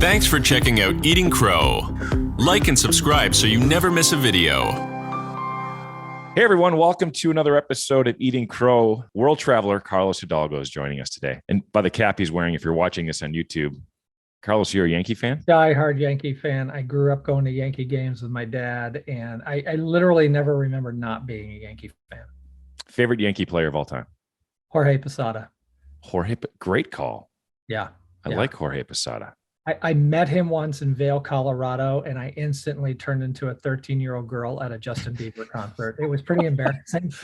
Thanks for checking out Eating Crow. Like and subscribe so you never miss a video. Hey everyone, welcome to another episode of Eating Crow. World traveler Carlos Hidalgo is joining us today. And by the cap he's wearing, if you're watching this on YouTube, Carlos, you're a Yankee fan? Die-hard Yankee fan. I grew up going to Yankee games with my dad, and I literally never remember not being a Yankee fan. Favorite Yankee player of all time? Jorge Posada. Great call. Yeah. I like Jorge Posada. I met him once in Vail, Colorado, and I instantly turned into a 13-year-old girl at a Justin Bieber concert. It was pretty embarrassing,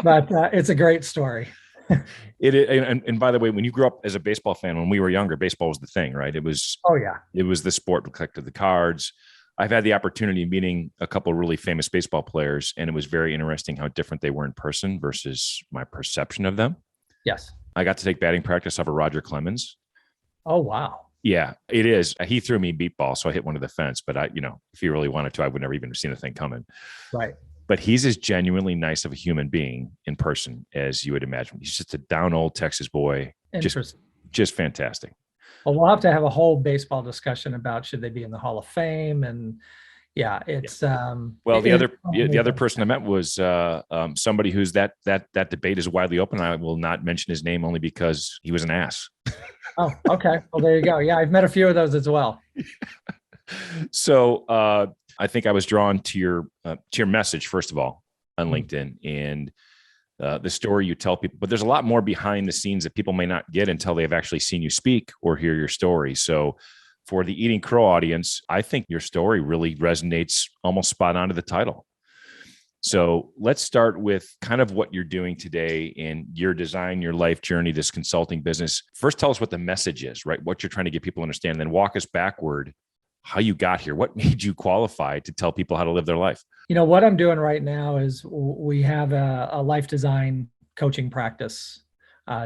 but it's a great story. And by the way, when you grew up as a baseball fan, when we were younger, baseball was the thing, right? It was the sport. We collected the cards. I've had the opportunity of meeting a couple of really famous baseball players, and it was very interesting how different they were in person versus my perception of them. Yes. I got to take batting practice off of Roger Clemens. Oh, wow. Yeah, it is. He threw me beat ball, so I hit one of the fence. But if he really wanted to, I would never even have seen the thing coming. Right. But he's as genuinely nice of a human being in person as you would imagine. He's just a down old Texas boy. Just fantastic. Well, we'll have to have a whole baseball discussion about should they be in the Hall of Fame, and it's the other person I met was somebody who's that debate is widely open. I will not mention his name only because he was an ass. Oh, okay. Well, there you go. Yeah, I've met a few of those as well. So I think I was drawn to your message, first of all, on LinkedIn, and the story you tell people. But there's a lot more behind the scenes that people may not get until they've actually seen you speak or hear your story. So for the Eating Crow audience, I think your story really resonates almost spot on to the title. So let's start with kind of what you're doing today in your design, your life journey, this consulting business. First, tell us what the message is, right? What you're trying to get people to understand, and then walk us backward, how you got here. What made you qualified to tell people how to live their life? What I'm doing right now is we have a life design coaching practice,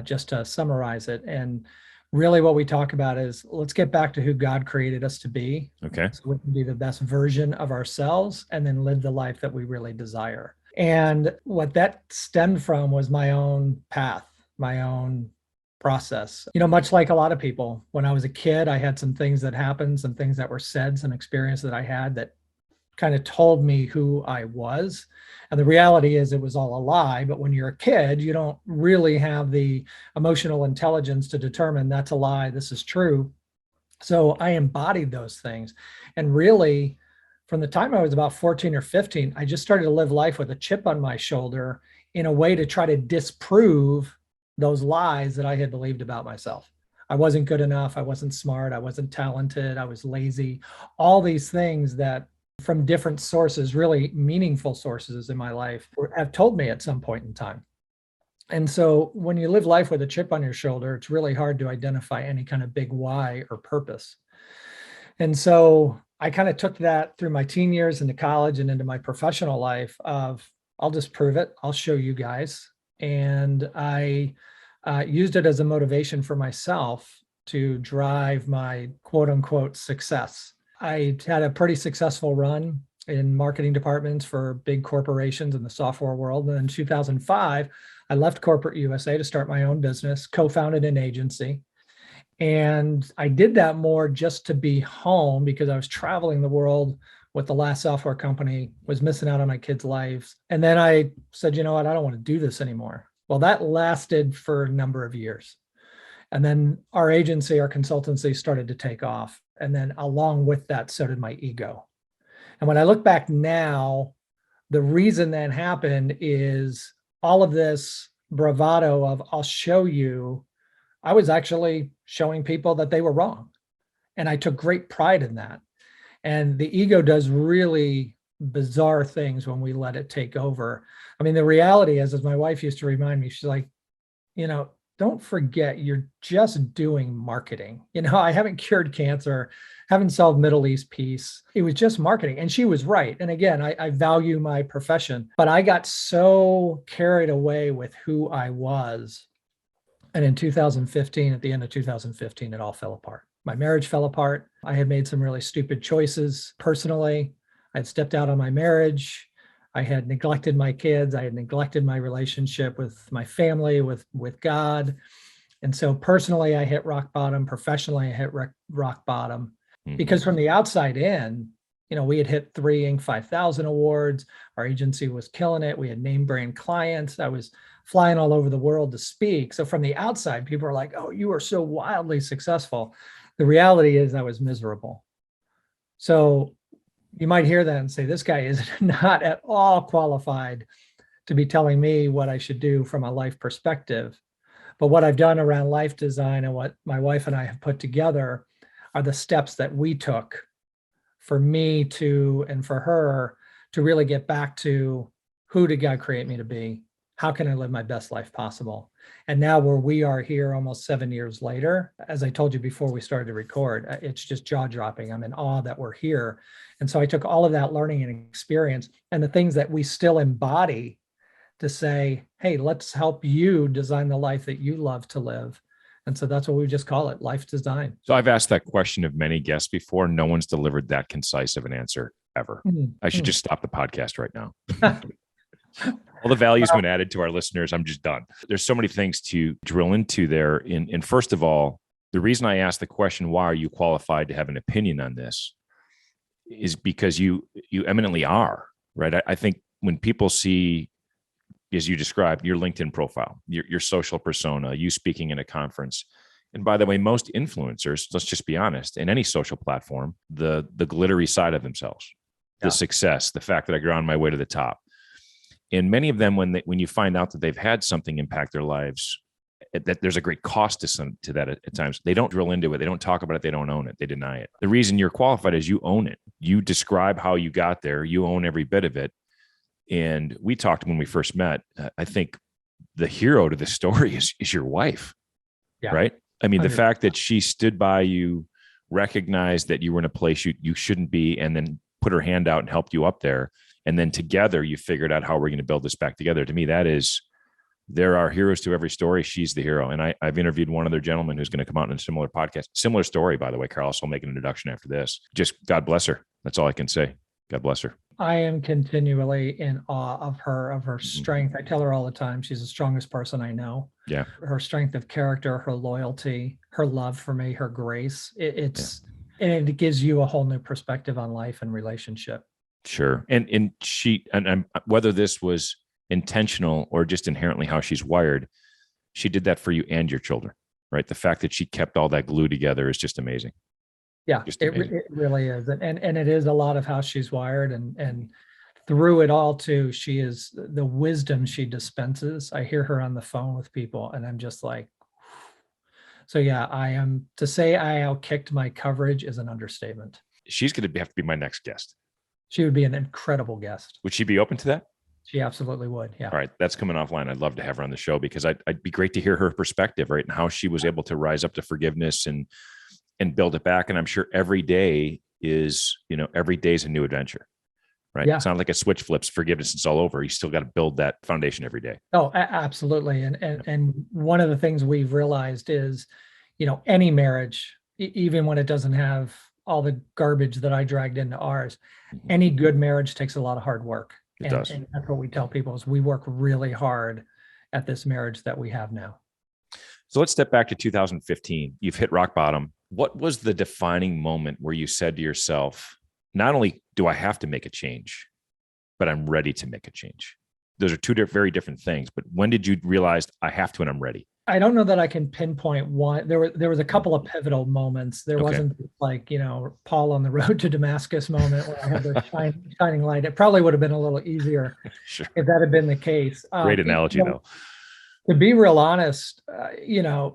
just to summarize it. And really what we talk about is let's get back to who God created us to be. Okay. So we can be the best version of ourselves and then live the life that we really desire. And what that stemmed from was my own path, my own process. Much like a lot of people, when I was a kid, I had some things that happened, some things that were said, some experience that I had that kind of told me who I was. And the reality is it was all a lie. But when you're a kid, you don't really have the emotional intelligence to determine that's a lie, this is true. So I embodied those things. And really, from the time I was about 14 or 15, I just started to live life with a chip on my shoulder in a way to try to disprove those lies that I had believed about myself. I wasn't good enough. I wasn't smart. I wasn't talented. I was lazy. All these things that from different sources, really meaningful sources in my life, have told me at some point in time. And so when you live life with a chip on your shoulder, it's really hard to identify any kind of big why or purpose. And so I kind of took that through my teen years into college and into my professional life of, I'll just prove it. I'll show you guys. And I used it as a motivation for myself to drive my quote unquote success. I had a pretty successful run in marketing departments for big corporations in the software world. And in 2005, I left corporate USA to start my own business, co-founded an agency. And I did that more just to be home because I was traveling the world with the last software company, was missing out on my kids' lives. And then I said, you know what, I don't want to do this anymore. Well, that lasted for a number of years. And then our agency, our consultancy started to take off. And then along with that, so did my ego. And when I look back now, the reason that happened is all of this bravado of I'll show you, I was actually showing people that they were wrong. And I took great pride in that. And the ego does really bizarre things when we let it take over. I mean, the reality is, as my wife used to remind me, she's like, don't forget, you're just doing marketing. I haven't cured cancer, haven't solved Middle East peace. It was just marketing. And she was right. And again, I value my profession, but I got so carried away with who I was. And in 2015, at the end of 2015, it all fell apart. My marriage fell apart. I had made some really stupid choices personally. I had stepped out on my marriage. I had neglected my kids. I had neglected my relationship with my family, with God. And so personally, I hit rock bottom. Professionally, I hit rock bottom. Because from the outside in, we had hit 3 Inc. 5000 awards. Our agency was killing it. We had name brand clients. I was flying all over the world to speak. So from the outside, people are like, oh, you are so wildly successful. The reality is I was miserable. So you might hear that and say, this guy is not at all qualified to be telling me what I should do from a life perspective. But what I've done around life design and what my wife and I have put together are the steps that we took for me to, and for her to really get back to, who did God create me to be? How can I live my best life possible? And now where we are here almost 7 years later, as I told you before we started to record, it's just jaw dropping. I'm in awe that we're here. And so I took all of that learning and experience and the things that we still embody to say, hey, let's help you design the life that you love to live. And so that's what we just call it, life design. So I've asked that question of many guests before. No one's delivered that concise of an answer ever. I should just stop the podcast right now. All the value's been added to our listeners. I'm just done. There's so many things to drill into there. And first of all, the reason I asked the question, why are you qualified to have an opinion on this, is because you eminently are, right? I think when people see, as you described, your LinkedIn profile, your social persona, you speaking in a conference. And by the way, most influencers, let's just be honest, in any social platform, the glittery side of themselves, the success, the fact that I got on my way to the top. And many of them, when you find out that they've had something impact their lives, that there's a great cost to that at times, they don't drill into it. They don't talk about it. They don't own it. They deny it. The reason you're qualified is you own it. You describe how you got there. You own every bit of it. And we talked when we first met. I think the hero to this story is your wife, right? I mean, 100%. The fact that she stood by you, recognized that you were in a place you shouldn't be, and then put her hand out and helped you up there. And then together you figured out how we're going to build this back together. To me, there are heroes to every story. She's the hero. And I've interviewed one other gentleman who's going to come out in a similar podcast. Similar story, by the way, Carlos. I'll make an introduction after this. Just God bless her. That's all I can say. God bless her. I am continually in awe of her strength. I tell her all the time, she's the strongest person I know. Yeah. Her strength of character, her loyalty, her love for me, her grace. And it gives you a whole new perspective on life and relationship. Sure. And she, and whether this was intentional or just inherently how she's wired, she did that for you and your children, right? The fact that she kept all that glue together is just amazing. Yeah, it really is. And it is a lot of how she's wired, and through it all too, she is the wisdom she dispenses. I hear her on the phone with people and I'm just like, so yeah, to say I outkicked my coverage is an understatement. She's going to have to be my next guest. She would be an incredible guest. Would she be open to that? She absolutely would. Yeah. All right. That's coming offline. I'd love to have her on the show because I'd be great to hear her perspective, right? And how she was able to rise up to forgiveness and build it back. And I'm sure every day is a new adventure, right? Yeah. It's not like a switch flips, forgiveness, it's all over. You still got to build that foundation every day. Oh, absolutely. And one of the things we've realized is, any marriage, even when it doesn't have all the garbage that I dragged into ours, any good marriage takes a lot of hard work. It does. And that's what we tell people is we work really hard at this marriage that we have now. So let's step back to 2015. You've hit rock bottom. What was the defining moment where you said to yourself, not only do I have to make a change, but I'm ready to make a change? Those are two very different things. But when did you realize I have to and I'm ready? I don't know that I can pinpoint one. There was a couple of pivotal moments. There wasn't like, Paul on the road to Damascus moment where I had the shining light. It probably would have been a little easier Sure. if that had been the case. Great analogy, though. To be real honest,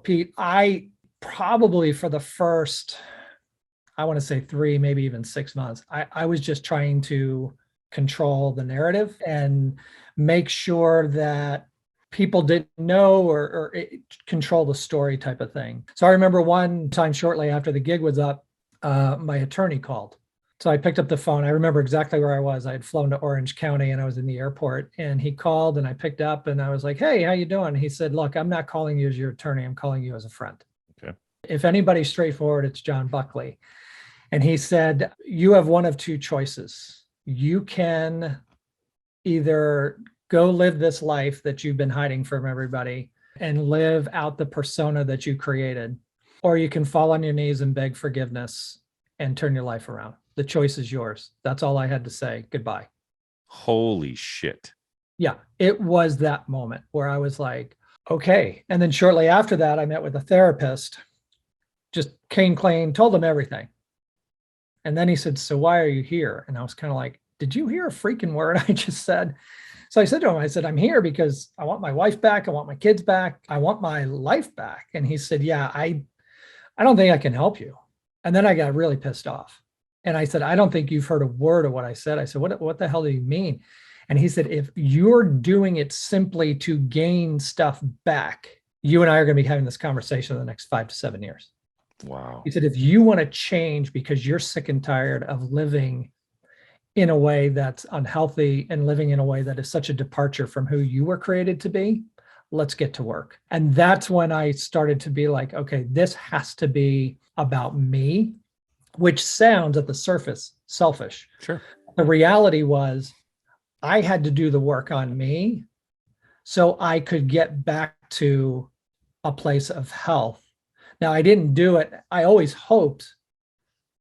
Pete, I probably for the first, I want to say 3, maybe even 6 months, I was just trying to control the narrative and make sure that people didn't know or control the story type of thing. So I remember one time shortly after the gig was up, my attorney called. So I picked up the phone. I remember exactly where I was. I had flown to Orange County and I was in the airport, and he called and I picked up and I was like, hey, how you doing? He said, look, I'm not calling you as your attorney. I'm calling you as a friend. Okay. If anybody's straightforward, it's John Buckley. And he said, you have one of two choices. You can either go live this life that you've been hiding from everybody and live out the persona that you created, or you can fall on your knees and beg forgiveness and turn your life around. The choice is yours. That's all I had to say. Goodbye. Holy shit. Yeah, it was that moment where I was like, okay. And then shortly after that, I met with a therapist, just came clean, told him everything. And then he said, so why are you here? And I was kind of like, did you hear a freaking word I just said? So I said to him, I said, I'm here because I want my wife back. I want my kids back. I want my life back. And he said, yeah, I don't think I can help you. And then I got really pissed off. And I said, I don't think you've heard a word of what I said. I said, what the hell do you mean? And he said, if you're doing it simply to gain stuff back, you and I are going to be having this conversation in the next 5 to 7 years. Wow. He said, if you want to change because you're sick and tired of living in a way that's unhealthy and living in a way that is such a departure from who you were created to be, let's get to work. And that's when I started to be like, okay, this has to be about me, which sounds at the surface selfish. Sure. The reality was I had to do the work on me so I could get back to a place of health. Now, I didn't do it. I always hoped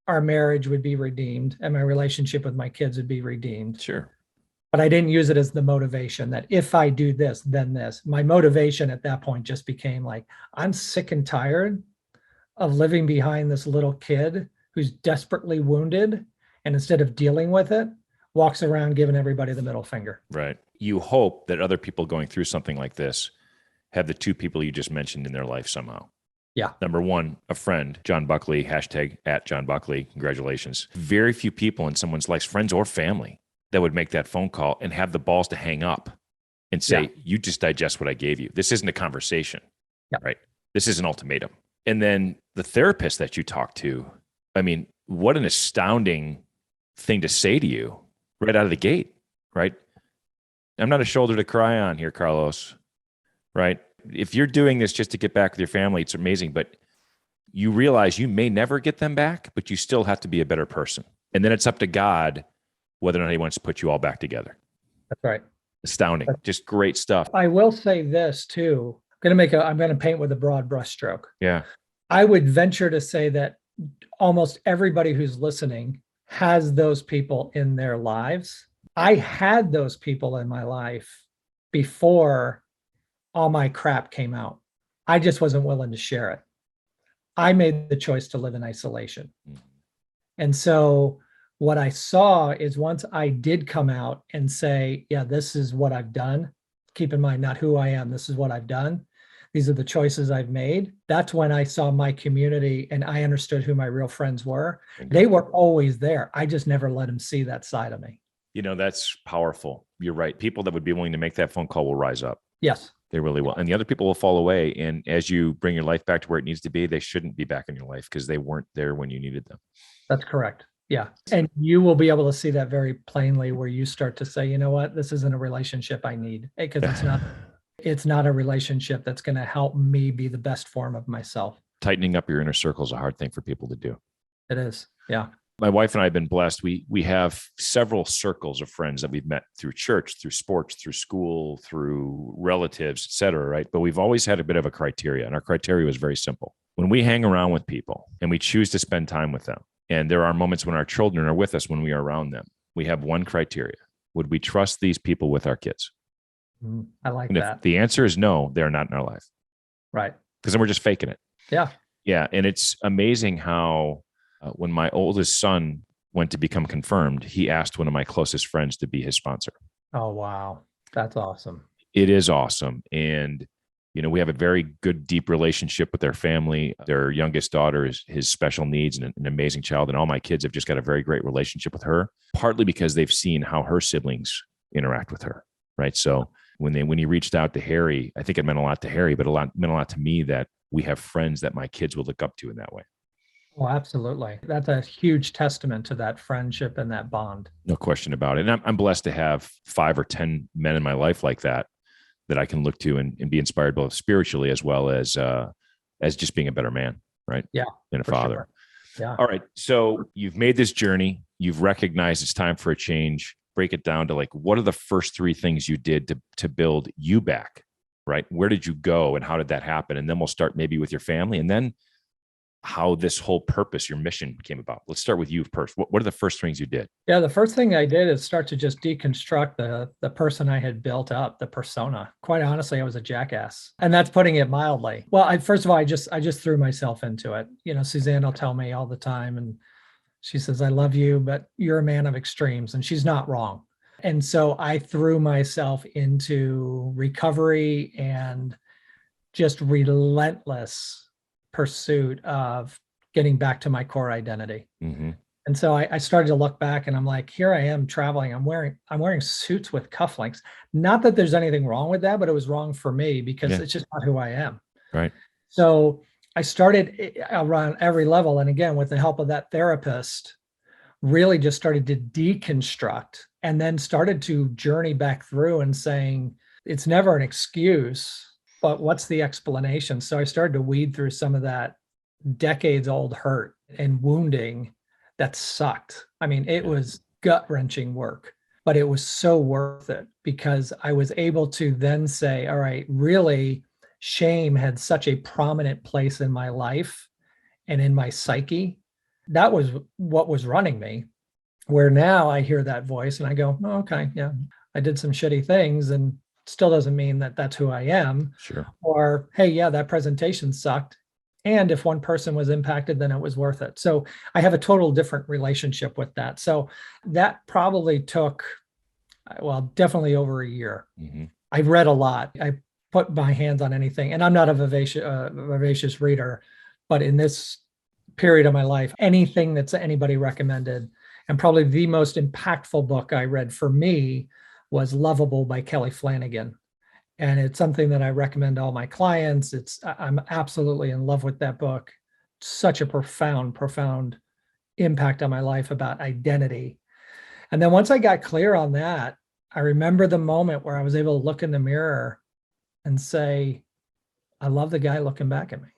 our marriage would be redeemed and my relationship with my kids would be redeemed. Sure. But I didn't use it as the motivation that if I do this, then this. My motivation at that point just became like, I'm sick and tired of living behind this little kid who's desperately wounded. And instead of dealing with it, walks around giving everybody the middle finger. Right. You hope that other people going through something like this have the two people you just mentioned in their life somehow. Yeah. Number one, a friend, John Buckley, hashtag @JohnBuckley. Congratulations. Very few people in someone's life, friends or family, that would make that phone call and have the balls to hang up and say, you just digest what I gave you. This isn't a conversation, right? This is an ultimatum. And then the therapist that you talk to, I mean, what an astounding thing to say to you right out of the gate, right? I'm not a shoulder to cry on here, Carlos, right? If you're doing this just to get back with your family, it's amazing, but you realize you may never get them back, but you still have to be a better person. And then it's up to God whether or not he wants to put you all back together. That's right. Astounding. Just great stuff. I will say this too. I'm going to paint with a broad brushstroke. Yeah. I would venture to say that almost everybody who's listening has those people in their lives. I had those people in my life before all my crap came out. I just wasn't willing to share it. I made the choice to live in isolation. And so what I saw is once I did come out and say, yeah, this is what I've done. Keep in mind, not who I am. This is what I've done. These are the choices I've made. That's when I saw my community and I understood who my real friends were. They were always there. I just never let them see that side of me. You know, that's powerful. You're right. People that would be willing to make that phone call will rise up. Yes. They really will. And the other people will fall away. And as you bring your life back to where it needs to be, they shouldn't be back in your life because they weren't there when you needed them. That's correct. Yeah. And you will be able to see that very plainly where you start to say, you know what, this isn't a relationship I need, because it's not a relationship that's going to help me be the best form of myself. Tightening up your inner circle is a hard thing for people to do. It is. Yeah. My wife and I have been blessed. We have several circles of friends that we've met through church, through sports, through school, through relatives, et cetera, right? But we've always had a bit of a criteria, and our criteria was very simple. When we hang around with people and we choose to spend time with them, and there are moments when our children are with us when we are around them, we have one criteria. Would we trust these people with our kids? I like and that. If the answer is no, they're not in our life. Right. Because then we're just faking it. Yeah. Yeah. And it's amazing how when my oldest son went to become confirmed, he asked one of my closest friends to be his sponsor. Oh, wow. That's awesome. It is awesome. And, you know, we have a very good, deep relationship with their family. Their youngest daughter is his special needs and an amazing child. And all my kids have just got a very great relationship with her, partly because they've seen how her siblings interact with her. Right. So when he reached out to Harry, I think it meant a lot to Harry, but meant a lot to me that we have friends that my kids will look up to in that way. Oh, absolutely. That's a huge testament to that friendship and that bond. No question about it. And I'm blessed to have 5 or 10 men in my life like that I can look to and be inspired both spiritually as well as just being a better man, right? Yeah. And a father. Sure. Yeah. All right. So you've made this journey. You've recognized it's time for a change. Break it down to like, what are the first 3 things you did to build you back, right? Where did you go and how did that happen? And then we'll start maybe with your family. And then how this whole purpose, your mission came about. Let's start with you first. What are the first things you did? Yeah, the first thing I did is start to just deconstruct the person I had built up, the persona. Quite honestly, I was a jackass, and that's putting it mildly. Well, first of all, I just threw myself into it. Suzanne will tell me all the time, and she says, "I love you, but you're a man of extremes," and she's not wrong. And so I threw myself into recovery and just relentless pursuit of getting back to my core identity. Mm-hmm. And so I started to look back, and I'm like, here I am traveling. I'm wearing suits with cufflinks. Not that there's anything wrong with that, but it was wrong for me because it's just not who I am. Right. So I started around every level. And again, with the help of that therapist, really just started to deconstruct and then started to journey back through and saying, it's never an excuse, but what's the explanation? So I started to weed through some of that decades old hurt and wounding that sucked. I mean, it was gut-wrenching work, but it was so worth it because I was able to then say, all right, really, shame had such a prominent place in my life and in my psyche. That was what was running me, where now I hear that voice and I go, oh, okay, yeah, I did some shitty things and still doesn't mean that that's who I am. Sure. Or, hey, yeah, that presentation sucked. And if one person was impacted, then it was worth it. So I have a total different relationship with that. So that probably took, well, definitely over a year. Mm-hmm. I read a lot. I put my hands on anything. And I'm not a voracious reader, but in this period of my life, anything that's anybody recommended, and probably the most impactful book I read for me was Lovable by Kelly Flanagan. And it's something that I recommend to all my clients. I'm absolutely in love with that book. Such a profound, profound impact on my life about identity. And then once I got clear on that, I remember the moment where I was able to look in the mirror and say, I love the guy looking back at me.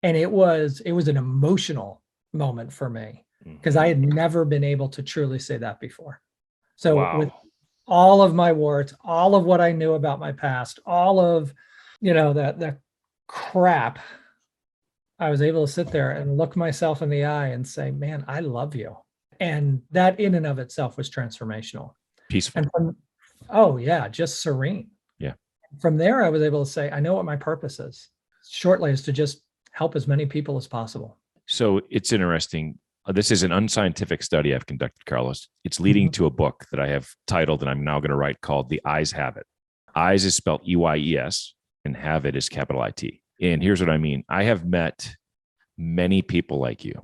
And it was an emotional moment for me because I had never been able to truly say that before. So with all of my warts, all of what I knew about my past, all of, that crap, I was able to sit there and look myself in the eye and say, man, I love you. And that in and of itself was transformational. Peaceful. And just serene. Yeah. From there, I was able to say, I know what my purpose is. Shortly is to just help as many people as possible. So it's interesting. This is an unscientific study I've conducted, Carlos. It's leading to a book that I have titled and I'm now going to write called The Eyes Have It. Eyes is spelled EYES and have it is capital IT. And here's what I mean. I have met many people like you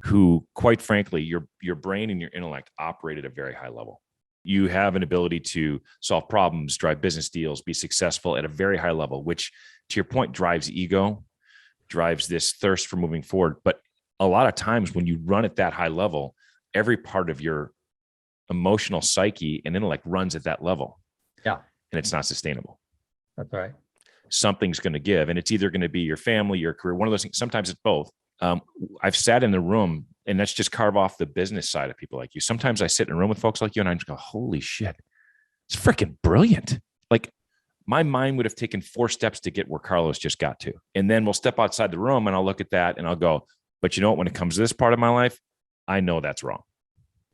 who, quite frankly, your brain and your intellect operate at a very high level. You have an ability to solve problems, drive business deals, be successful at a very high level, which to your point drives ego, drives this thirst for moving forward. But a lot of times when you run at that high level, every part of your emotional psyche and intellect runs at that level. Yeah. And it's not sustainable. That's right. Something's going to give. And it's either going to be your family, your career, one of those things. Sometimes it's both. I've sat in the room, and let's just carve off the business side of people like you. Sometimes I sit in a room with folks like you and I just go, holy shit, it's freaking brilliant. Like my mind would have taken 4 steps to get where Carlos just got to. And then we'll step outside the room and I'll look at that and I'll go, but you know what, when it comes to this part of my life, I know that's wrong.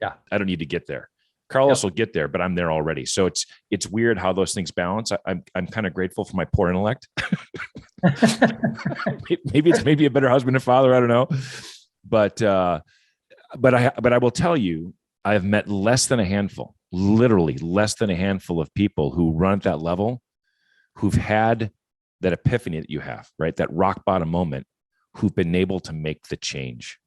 Yeah. I don't need to get there. Carlos will get there, but I'm there already. So it's weird how those things balance. I'm kind of grateful for my poor intellect. maybe a better husband and father. I don't know. But I will tell you, I have met less than a handful, literally less than a handful of people who run at that level, who've had that epiphany that you have, right? That rock bottom moment, who've been able to make the change.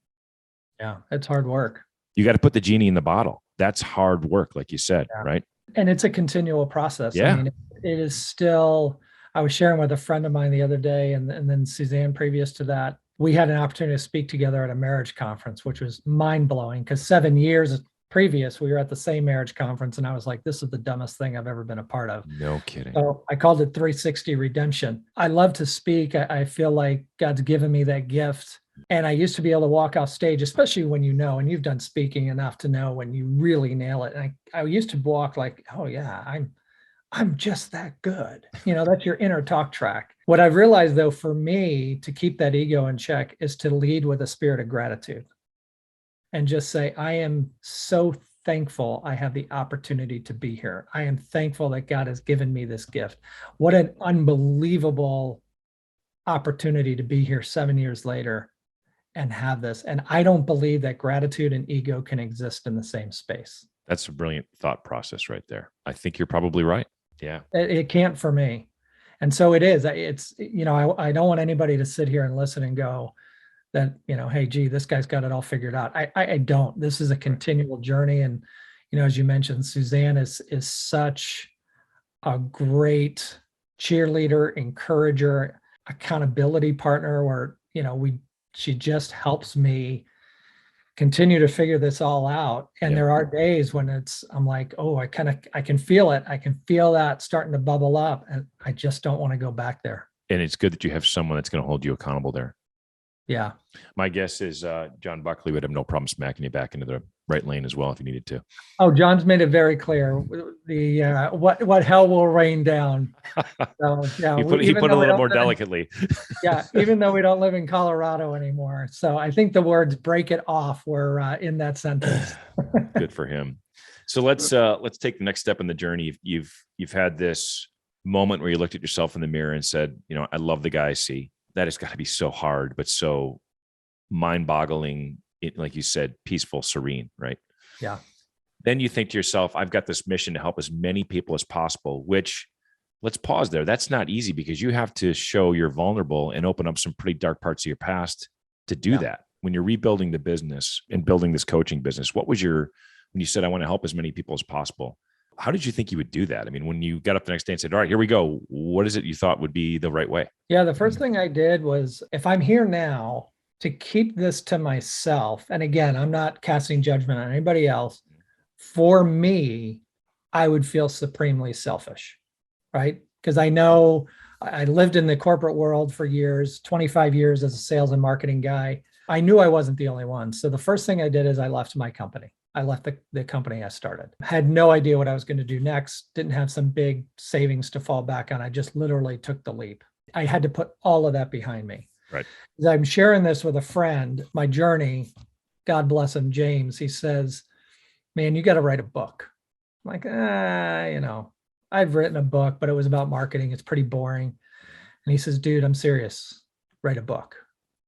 Yeah, it's hard work. You got to put the genie in the bottle. That's hard work, like you said, right? And it's a continual process. Yeah. I mean, it is still, I was sharing with a friend of mine the other day, and then Susanne previous to that, we had an opportunity to speak together at a marriage conference, which was mind-blowing because 7 years previous, we were at the same marriage conference, and I was like, this is the dumbest thing I've ever been a part of. No kidding. So I called it 360 Redemption. I love to speak. I feel like God's given me that gift. And I used to be able to walk off stage, especially when and you've done speaking enough to know when you really nail it. And I used to walk like, oh yeah, I'm just that good. That's your inner talk track. What I've realized, though, for me to keep that ego in check is to lead with a spirit of gratitude and just say, I am so thankful I have the opportunity to be here. I am thankful that God has given me this gift. What an unbelievable opportunity to be here 7 years later and have this. And I don't believe that gratitude and ego can exist in the same space. That's a brilliant thought process right there. I think you're probably right. Yeah. It can't for me. And so it is. It's, I don't want anybody to sit here and listen and go that, hey, gee, this guy's got it all figured out. I don't. This is a continual journey. And, as you mentioned, Susanne is such a great cheerleader, encourager, accountability partner where, she just helps me continue to figure this all out. And there are days when I'm like, oh, I can feel it. I can feel that starting to bubble up and I just don't want to go back there. And it's good that you have someone that's going to hold you accountable there. Yeah. My guess is John Buckley would have no problem smacking you back into the right lane as well if you needed to. Oh, John's made it very clear. The what hell will rain down. So, yeah, he put it a little more delicately. Even though we don't live in Colorado anymore. So I think the words "break it off" were in that sentence. Good for him. So let's take the next step in the journey. You've had this moment where you looked at yourself in the mirror and said, I love the guy I see. That has got to be so hard, but so mind-boggling. Like you said, peaceful, serene, right? Yeah. Then you think to yourself, I've got this mission to help as many people as possible, which let's pause there. That's not easy because you have to show you're vulnerable and open up some pretty dark parts of your past to do that. When you're rebuilding the business and building this coaching business, when you said, I want to help as many people as possible, how did you think you would do that? I mean, when you got up the next day and said, all right, here we go, what is it you thought would be the right way? Yeah. The first thing I did was, if I'm here now, to keep this to myself, and again, I'm not casting judgment on anybody else, for me, I would feel supremely selfish, right? Because I know I lived in the corporate world for years, 25 years as a sales and marketing guy. I knew I wasn't the only one. So the first thing I did is I left my company. I left the company I started. Had no idea what I was going to do next, didn't have some big savings to fall back on. I just literally took the leap. I had to put all of that behind me. Right. As I'm sharing this with a friend, my journey, God bless him, James, he says, man, you got to write a book. I'm like, I've written a book, but it was about marketing. It's pretty boring. And he says, dude, I'm serious. Write a book.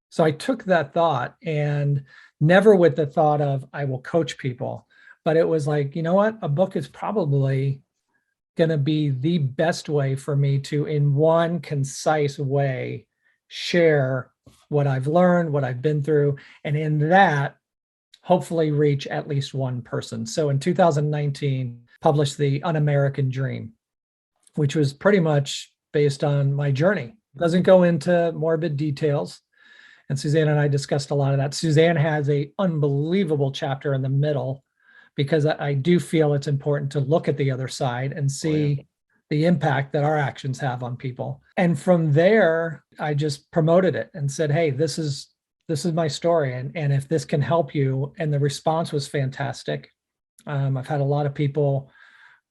So I took that thought, and never with the thought of I will coach people, but it was like, you know what? A book is probably going to be the best way for me to, in one concise way, share what I've learned, what I've been through, and in that, hopefully reach at least one person. So in 2019, published The Un-American Dream, which was pretty much based on my journey. Doesn't go into morbid details. And Susanne and I discussed a lot of that. Susanne has an unbelievable chapter in the middle, because I do feel it's important to look at the other side and see the impact that our actions have on people. And from there, I just promoted it and said, hey, this is my story. And if this can help you, and the response was fantastic. I've had a lot of people,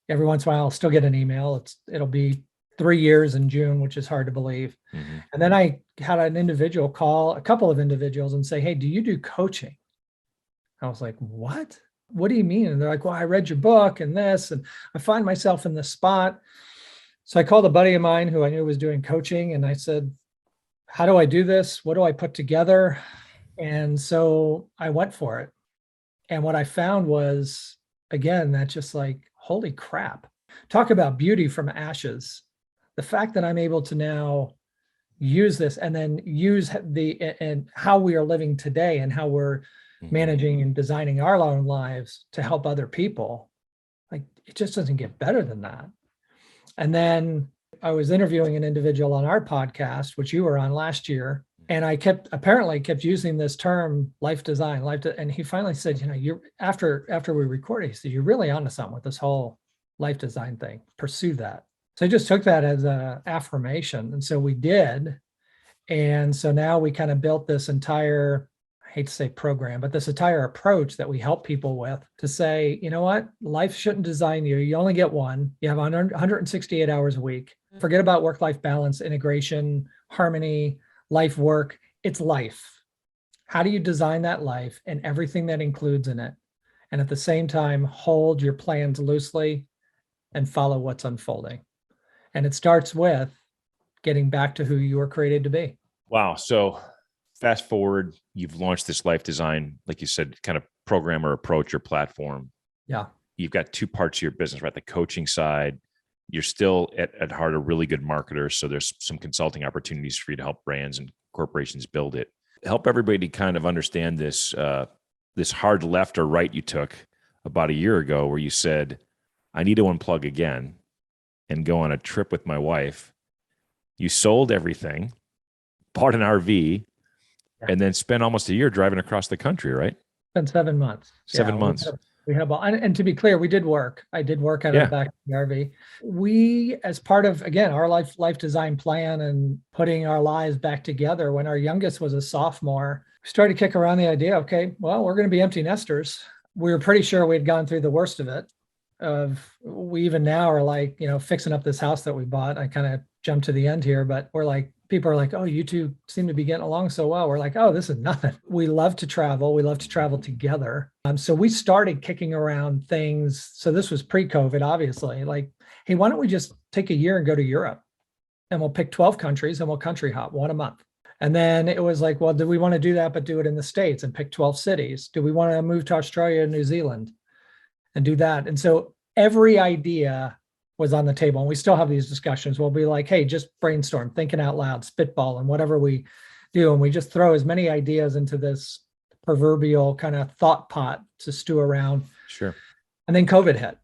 every once in a while, I'll still get an email. It'll be 3 years in June, which is hard to believe. Mm-hmm. And then I had an individual call a couple of individuals and say, hey, do you do coaching? I was like, what? What do you mean? And they're like, well, I read your book and this, and I find myself in this spot. So I called a buddy of mine who I knew was doing coaching, and I said, how do I do this? What do I put together? And so I went for it. And what I found was, again, that just like, holy crap. Talk about beauty from ashes. The fact that I'm able to now use this, and then use and how we are living today and how we're managing and designing our own lives to help other people, like, it just doesn't get better than that. And then I was interviewing an individual on our podcast, which you were on last year, and I apparently kept using this term, life design, and he finally said, you're after we recorded, he said, you're really onto something with this whole life design thing. Pursue that. So I just took that as an affirmation. And so we did. And so now we kind of built this entire, I hate to say program, but this entire approach that we help people with to say, you know what, life shouldn't design you. You only get one. You have 168 hours a week. Forget about work-life balance, integration, harmony, life work. It's life. How do you design that life and everything that includes in it? And at the same time, hold your plans loosely and follow what's unfolding. And it starts with getting back to who you were created to be. Wow. So fast forward, you've launched this life design, like you said, kind of program or approach or platform. Yeah. You've got two parts of your business, right? The coaching side. You're still at heart a really good marketer. So there's some consulting opportunities for you to help brands and corporations build it. Help everybody kind of understand this, this hard left or right you took about a year ago where you said, I need to unplug again and go on a trip with my wife. You sold everything, bought an RV, and then spent almost a year driving across the country, right? Spent 7 months. 7 months. We had and to be clear, we did work. I did work out of the back of the RV. We, as part of, again, our life design plan and putting our lives back together, when our youngest was a sophomore, we started to kick around the idea, okay, well, we're going to be empty nesters. We were pretty sure we'd gone through the worst of it. We even now are like, fixing up this house that we bought. I kind of jumped to the end here, but we're like, people are like, oh, you two seem to be getting along so well. We're like, oh, this is nothing. We love to travel. We love to travel together. So we started kicking around things. So this was pre-COVID, obviously. Like, hey, why don't we just take a year and go to Europe? And we'll pick 12 countries and we'll country hop one a month. And then it was like, well, do we want to do that, but do it in the States and pick 12 cities? Do we want to move to Australia and New Zealand and do that? And so every idea was on the table, and we still have these discussions. We'll be like, hey, just brainstorm, thinking out loud, spitball, and whatever we do. And we just throw as many ideas into this proverbial kind of thought pot to stew around. Sure. And then COVID hit.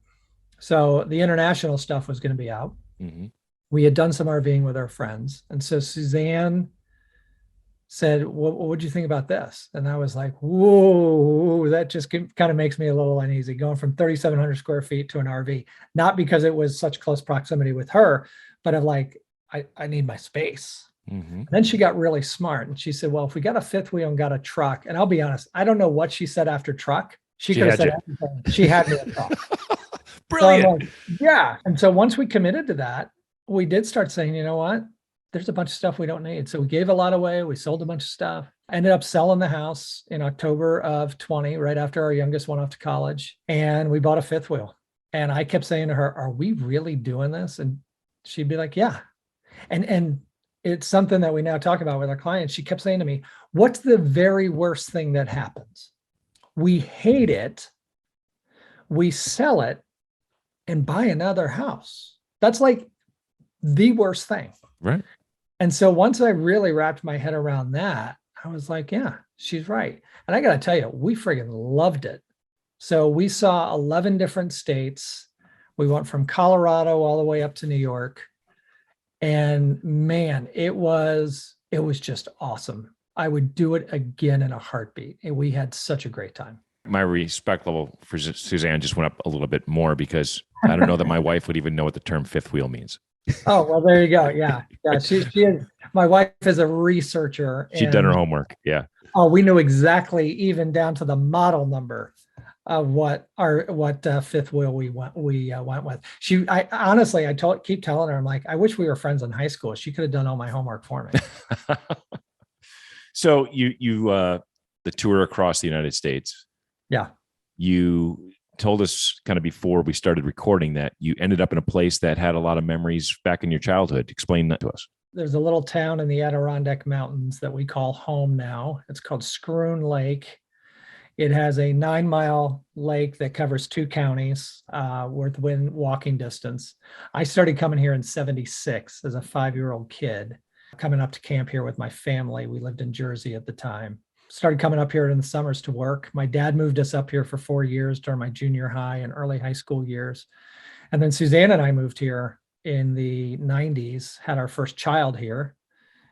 So the international stuff was going to be out. Mm-hmm. We had done some RVing with our friends. And so Susanne said, what would you think about this? And I was like, whoa, that just kind of makes me a little uneasy, going from 3,700 square feet to an RV, not because it was such close proximity with her, but of like, I need my space. Mm-hmm. And then she got really smart and she said, well, if we got a fifth wheel and got a truck, and I'll be honest, I don't know what she said after truck. She could have said everything. She had me a truck. Brilliant. So I'm like, yeah. And so once we committed to that, we did start saying, you know what? There's a bunch of stuff we don't need. So we gave a lot away. We sold a bunch of stuff. Ended up selling the house in October of 20, right after our youngest went off to college. And we bought a fifth wheel. And I kept saying to her, are we really doing this? And she'd be like, yeah. And it's something that we now talk about with our clients. She kept saying to me, what's the very worst thing that happens? We hate it. We sell it and buy another house. That's like the worst thing. Right. And so once I really wrapped my head around that, I was like, yeah, she's right. And I got to tell you, we friggin' loved it. So we saw 11 different states. We went from Colorado all the way up to New York. And man, it was just awesome. I would do it again in a heartbeat. And we had such a great time. My respect level for Susanne just went up a little bit more because I don't know that my wife would even know what the term fifth wheel means. Oh, well, there you go. Yeah. She is. My wife is a researcher. She'd done her homework. Yeah. Oh, we knew exactly, even down to the model number of what fifth wheel we went with. I honestly, keep telling her, I'm like, I wish we were friends in high school. She could have done all my homework for me. So the tour across the United States. Yeah. You told us kind of before we started recording that you ended up in a place that had a lot of memories back in your childhood. Explain that to us. There's a little town in the Adirondack Mountains that we call home now. It's called Scroon Lake. It has a 9-mile lake that covers 2 counties within walking distance. I started coming here in 76 as a 5-year-old kid, coming up to camp here with my family. We lived in Jersey at the time. Started coming up here in the summers to work. My dad moved us up here for 4 years during my junior high and early high school years. And then Susanne and I moved here in the 90s, had our first child here.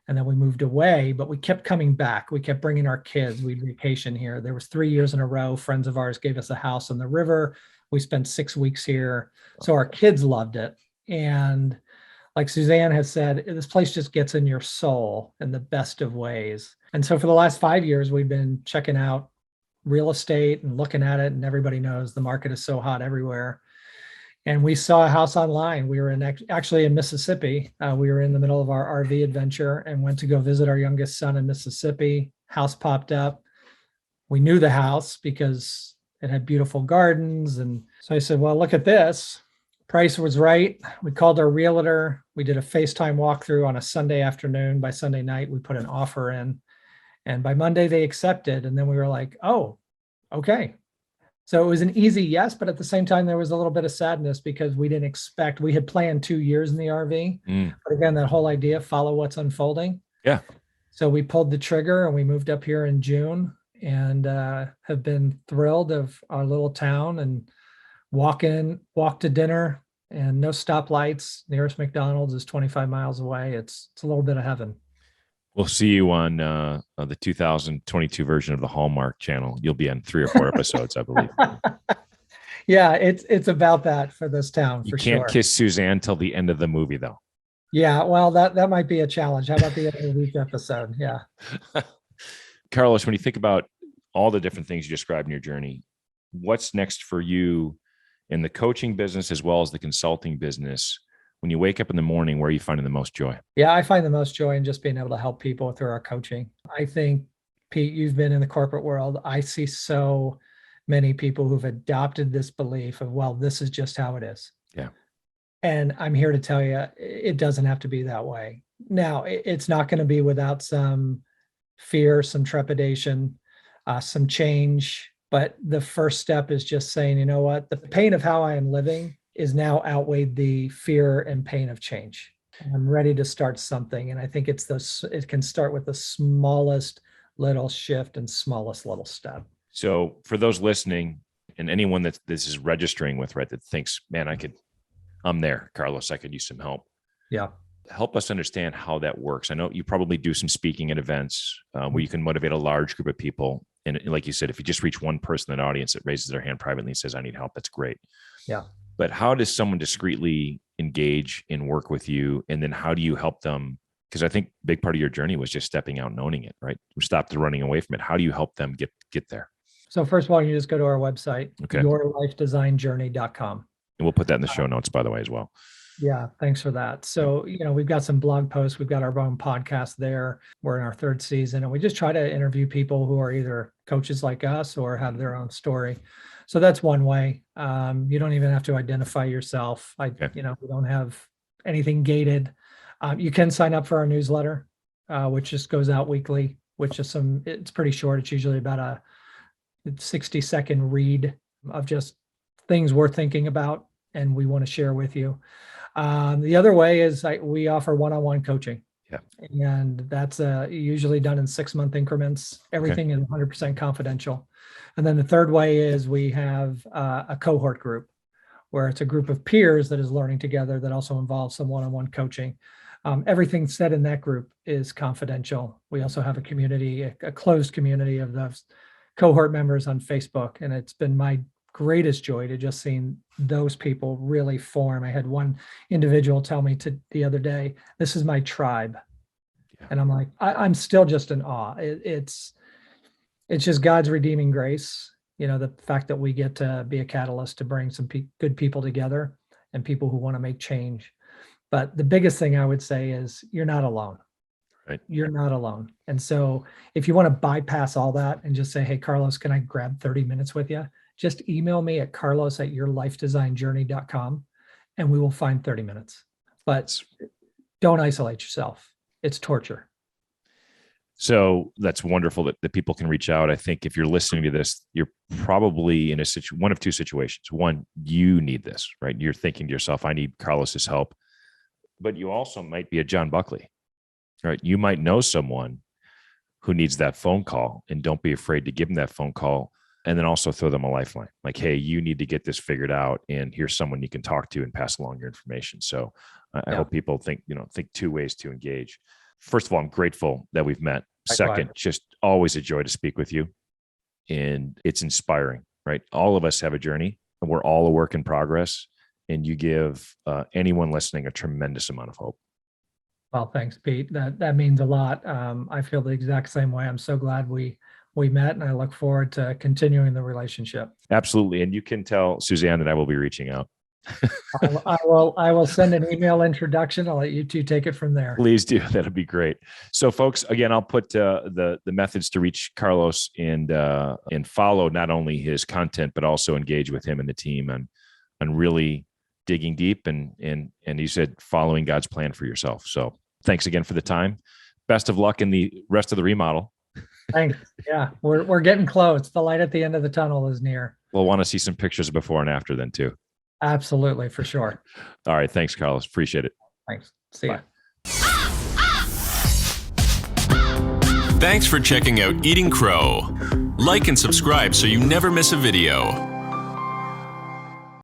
And then we moved away, but we kept coming back. We kept bringing our kids. We'd vacation here. There was 3 years in a row. Friends of ours gave us a house on the river. We spent 6 weeks here. So our kids loved it. And like Susanne has said, this place just gets in your soul in the best of ways. And so for the last 5 years, we've been checking out real estate and looking at it. And everybody knows the market is so hot everywhere. And we saw a house online. We were actually in Mississippi. We were in the middle of our RV adventure and went to go visit our youngest son in Mississippi. House popped up. We knew the house because it had beautiful gardens. And so I said, well, look at this. Price was right. We called our realtor. We did a FaceTime walkthrough on a Sunday afternoon. By Sunday night, we put an offer in. And by Monday, they accepted. And then we were like, oh, okay. So it was an easy yes, but at the same time, there was a little bit of sadness because we didn't expect, we had planned 2 years in the RV. But again, that whole idea, follow what's unfolding. Yeah. So we pulled the trigger and we moved up here in June and have been thrilled of our little town and walk to dinner and no stoplights. Nearest McDonald's is 25 miles away. It's a little bit of heaven. We'll see you on the 2022 version of the Hallmark Channel. You'll be on 3 or 4 episodes, I believe. Yeah, it's about that for this town. You can't kiss Susanne till the end of the movie, though. Yeah, well, that might be a challenge. How about the end of each episode? Yeah. Carlos, when you think about all the different things you described in your journey, what's next for you in the coaching business as well as the consulting business? When you wake up in the morning, where are you finding the most joy? Yeah, I find the most joy in just being able to help people through our coaching. I think, Pete, you've been in the corporate world. I see so many people who've adopted this belief of, well, this is just how it is. Yeah. And I'm here to tell you, it doesn't have to be that way. Now, it's not going to be without some fear, some trepidation, some change. But the first step is just saying, you know what, the pain of how I am living is now outweighed the fear and pain of change. I'm ready to start something. And I think it can start with the smallest little shift and smallest little step. So for those listening and anyone that this is registering with, right, that thinks, man, I'm there, Carlos, I could use some help. Yeah. Help us understand how that works. I know you probably do some speaking at events where you can motivate a large group of people. And like you said, if you just reach one person in the audience that raises their hand privately and says, I need help, that's great. Yeah. But how does someone discreetly engage and work with you? And then how do you help them? Because I think a big part of your journey was just stepping out and owning it, right? Stop the running away from it. How do you help them get there? So first of all, you just go to our website, Okay. yourlifedesignjourney.com. And we'll put that in the show notes, by the way, as well. Yeah, thanks for that. So, we've got some blog posts. We've got our own podcast there. We're in our 3rd season, and we just try to interview people who are either coaches like us or have their own story. So that's one way. You don't even have to identify yourself. We don't have anything gated. You can sign up for our newsletter, which just goes out weekly, it's pretty short. It's usually about a 60-second read of just things we're thinking about and we want to share with you. The other way is we offer one-on-one coaching. Yeah. And that's usually done in 6-month increments. Everything is 100% confidential. And then the third way is we have a cohort group where it's a group of peers that is learning together that also involves some one-on-one coaching. Everything said in that group is confidential. We also have a community, a closed community of those cohort members on Facebook. And it's been my greatest joy to just seeing those people really form. I had one individual tell me the other day, this is my tribe. Yeah. And I'm like, I'm still just in awe. It's just God's redeeming grace. The fact that we get to be a catalyst to bring some good people together and people who want to make change. But the biggest thing I would say is you're not alone. Right. You're not alone. And so if you want to bypass all that and just say, hey, Carlos, can I grab 30 minutes with you? Just email me at carlos@yourlifedesignjourney.com and we will find 30 minutes. But don't isolate yourself. It's torture. So that's wonderful that people can reach out. I think if you're listening to this, you're probably in one of two situations. One, you need this, right? You're thinking to yourself, I need Carlos's help. But you also might be a John Buckley, right? You might know someone who needs that phone call, and don't be afraid to give them that phone call. And then also throw them a lifeline. Like, hey, you need to get this figured out, and here's someone you can talk to and pass along your information. So I hope people think 2 ways to engage. First of all, I'm grateful that we've met. Second, just always a joy to speak with you. And it's inspiring, right? All of us have a journey and we're all a work in progress. And you give anyone listening a tremendous amount of hope. Well, thanks, Pete. That means a lot. I feel the exact same way. I'm so glad we met, and I look forward to continuing the relationship. Absolutely. And you can tell Susanne that I will be reaching out. I will send an email introduction. I'll let you two take it from there. Please do. That'd be great. So, folks, again, I'll put the methods to reach Carlos and follow not only his content but also engage with him and the team on really digging deep and you said following God's plan for yourself. So, thanks again for the time. Best of luck in the rest of the remodel. Thanks. Yeah, we're getting close. The light at the end of the tunnel is near. We'll want to see some pictures before and after then too. Absolutely, for sure. All right. Thanks, Carlos. Appreciate it. Thanks. See ya. Thanks for checking out Eating Crow. Like and subscribe so you never miss a video.